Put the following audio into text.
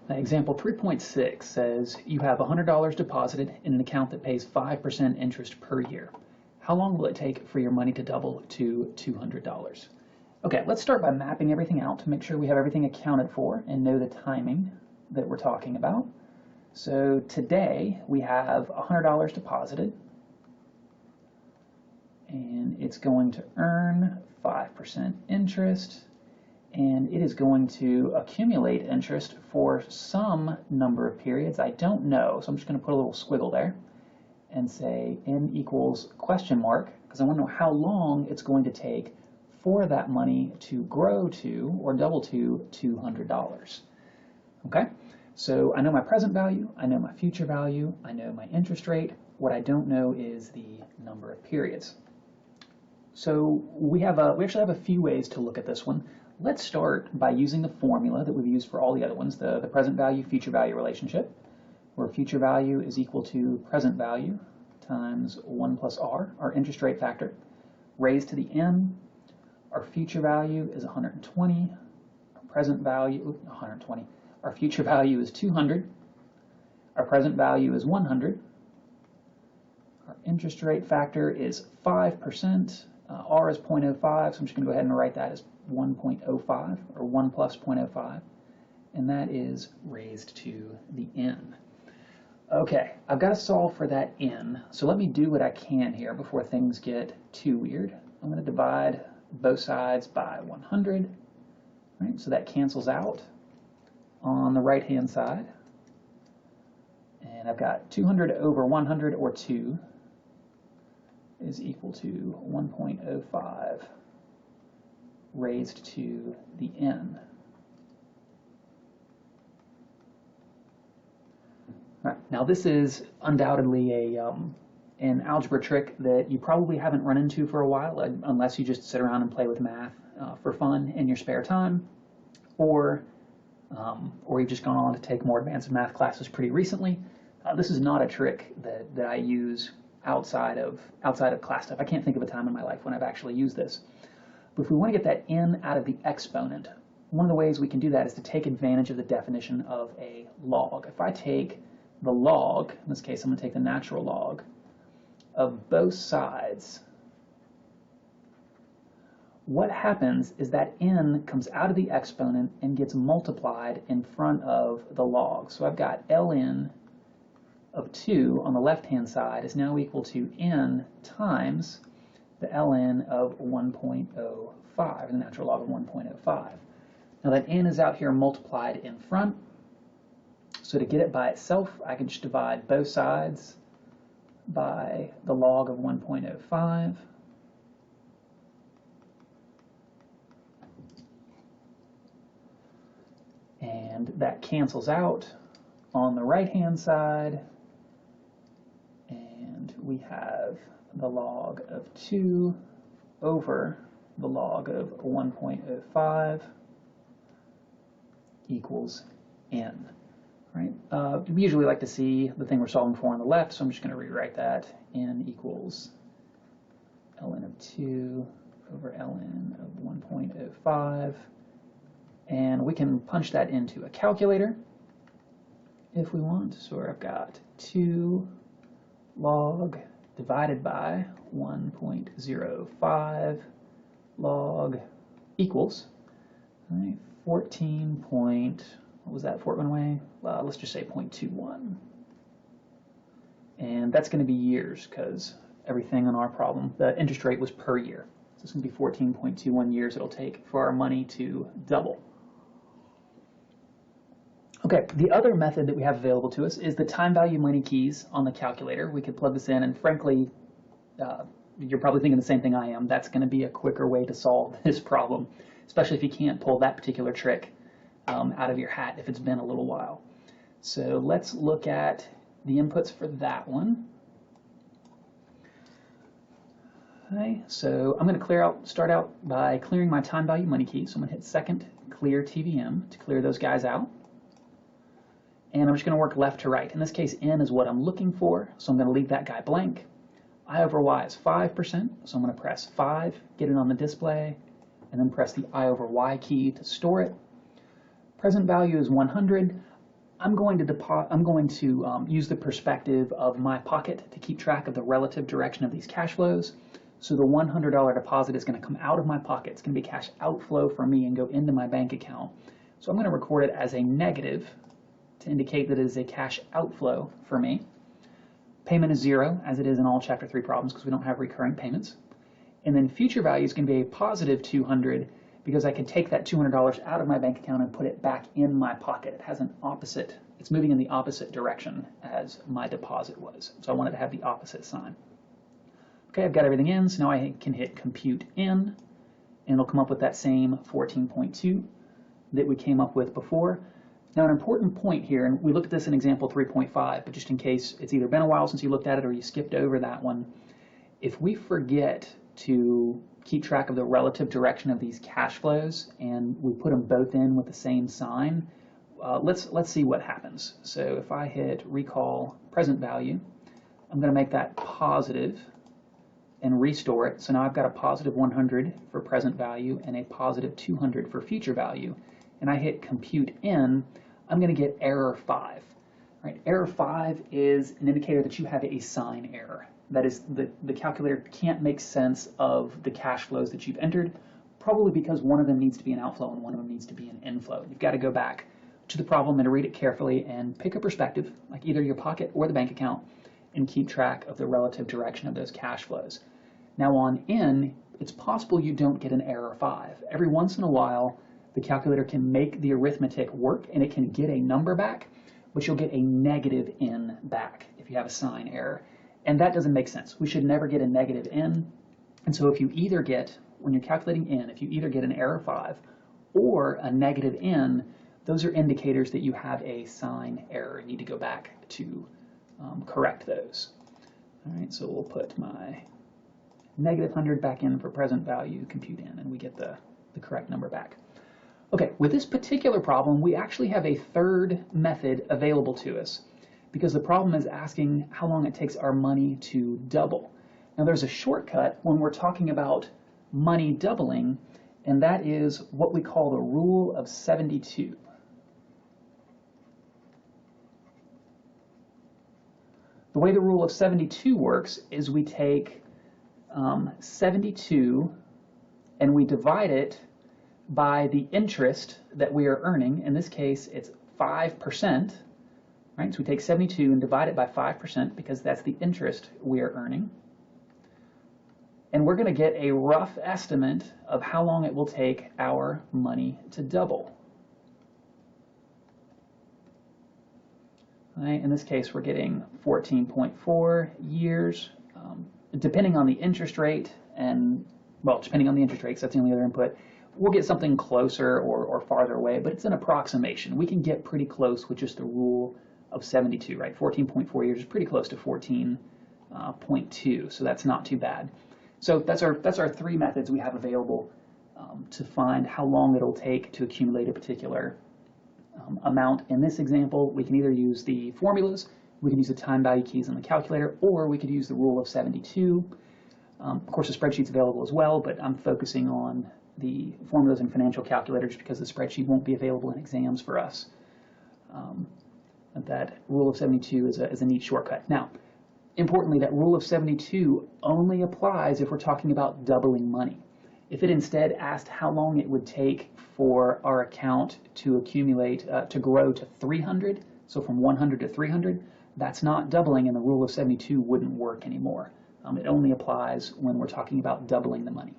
Example 3.6 says you have $100 deposited in an account that pays 5% interest per year. How long will it take for your money to double to $200? Okay, let's start by mapping everything out to make sure we have everything accounted for and know the timing that we're talking about. So today we have $100 deposited, and it's going to earn 5% interest, and it is going to accumulate interest for some number of periods. I don't know, so I'm just going to put a little squiggle there and say n equals question mark, because I want to know how long it's going to take for that money to grow to or double to $200. Okay, so I know my present value, I know my future value, I know my interest rate. What I don't know is the number of periods. So we actually have a few ways to look at this one. Let's start by using the formula that we've used for all the other ones, the present value, future value relationship, where future value is equal to present value times 1 plus r, our interest rate factor, raised to the n. Our future value is 120, our present value, 120, our future value is 200, our present value is 100, our interest rate factor is 5%, r is 0.05, so I'm just going to go ahead and write that as 1.05, or 1 plus 0.05, and that is raised to the n. Okay, I've got to solve for that n, so let me do what I can here before things get too weird. I'm going to divide both sides by 100, right? So that cancels out on the right-hand side. And I've got 200 over 100, or 2, is equal to 1.05 raised to the n. All right, now this is undoubtedly an algebra trick that you probably haven't run into for a while, unless you just sit around and play with math for fun in your spare time, or you've just gone on to take more advanced math classes pretty recently. This is not a trick that I use outside of class stuff. I can't think of a time in my life when I've actually used this. But if we want to get that n out of the exponent, one of the ways we can do that is to take advantage of the definition of a log. If I take the log, in this case I'm going to take the natural log, of both sides, what happens is that n comes out of the exponent and gets multiplied in front of the log. So I've got ln of 2 on the left-hand side is now equal to n times the ln of 1.05, the natural log of 1.05. Now that n is out here multiplied in front, so to get it by itself, I can just divide both sides by the log of 1.05. And that cancels out on the right-hand side. And we have the log of 2 over the log of 1.05 equals n. Right? We usually like to see the thing we're solving for on the left, so I'm just going to rewrite that. N equals ln of 2 over ln of 1.05. And we can punch that into a calculator if we want. So I've got 2 log divided by 1.05 log equals 14 point, what was that before it went away? Let's just say 0.21. And that's going to be years, because everything on our problem, the interest rate was per year. So it's going to be 14.21 years it'll take for our money to double. Okay, the other method that we have available to us is the time value money keys on the calculator. We could plug this in, and frankly, you're probably thinking the same thing I am. That's going to be a quicker way to solve this problem, especially if you can't pull that particular trick out of your hat if it's been a little while. So let's look at the inputs for that one. Okay, so I'm going to start out by clearing my time value money key. So I'm going to hit second clear TVM to clear those guys out. And I'm just going to work left to right. In this case, n is what I'm looking for, so I'm going to leave that guy blank. I over y is 5%, so I'm going to press 5, get it on the display, and then press the I over y key to store it. Present value is 100. I'm going to use the perspective of my pocket to keep track of the relative direction of these cash flows. So the $100 deposit is going to come out of my pocket. It's going to be cash outflow for me and go into my bank account. So I'm going to record it as a negative to indicate that it is a cash outflow for me. Payment is 0, as it is in all Chapter 3 problems because we don't have recurring payments. And then future value is going to be a positive 200 because I can take that $200 out of my bank account and put it back in my pocket. It has an opposite, it's moving in the opposite direction as my deposit was. So I wanted to have the opposite sign. Okay, I've got everything in, so now I can hit compute in, and it'll come up with that same 14.2 that we came up with before. Now an important point here, and we looked at this in example 3.5, but just in case it's either been a while since you looked at it or you skipped over that one, if we forget to keep track of the relative direction of these cash flows and we put them both in with the same sign, let's see what happens. So if I hit recall present value, I'm going to make that positive and restore it. So now I've got a positive 100 for present value and a positive 200 for future value. And I hit compute in, I'm going to get error 5. Right? Error 5 is an indicator that you have a sign error. That is, the calculator can't make sense of the cash flows that you've entered, probably because one of them needs to be an outflow and one of them needs to be an inflow. You've got to go back to the problem and read it carefully and pick a perspective, like either your pocket or the bank account, and keep track of the relative direction of those cash flows. Now on in, it's possible you don't get an error 5. Every once in a while, the calculator can make the arithmetic work and it can get a number back, but you'll get a negative in back if you have a sign error. And that doesn't make sense. We should never get a negative in. And so if you either get, when you're calculating in, if you either get an error 5 or a negative in, those are indicators that you have a sign error. You need to go back to correct those. All right, so we'll put my negative 100 back in for present value, compute in, and we get the correct number back. Okay, with this particular problem, we actually have a third method available to us because the problem is asking how long it takes our money to double. Now there's a shortcut when we're talking about money doubling, and that is what we call the rule of 72. The way the rule of 72 works is we take 72 and we divide it by the interest that we are earning. In this case, it's 5%. Right? So we take 72 and divide it by 5% because that's the interest we are earning. And we're going to get a rough estimate of how long it will take our money to double. Right? In this case, we're getting 14.4 years. Depending on the interest rate, and well, depending on the interest rate, because that's the only other input, we'll get something closer or farther away, but it's an approximation. We can get pretty close with just the rule of 72, right? 14.4 years is pretty close to 14.2, so that's not too bad. So that's our three methods we have available to find how long it'll take to accumulate a particular amount. In this example, we can either use the formulas, we can use the time value keys on the calculator, or we could use the rule of 72. Of course, the spreadsheet's available as well, but I'm focusing on the formulas and financial calculators because the spreadsheet won't be available in exams for us. That rule of 72 is a neat shortcut. Now, importantly, that rule of 72 only applies if we're talking about doubling money. If it instead asked how long it would take for our account to accumulate, to grow to 300, so from 100 to 300, that's not doubling, and the rule of 72 wouldn't work anymore. It only applies when we're talking about doubling the money.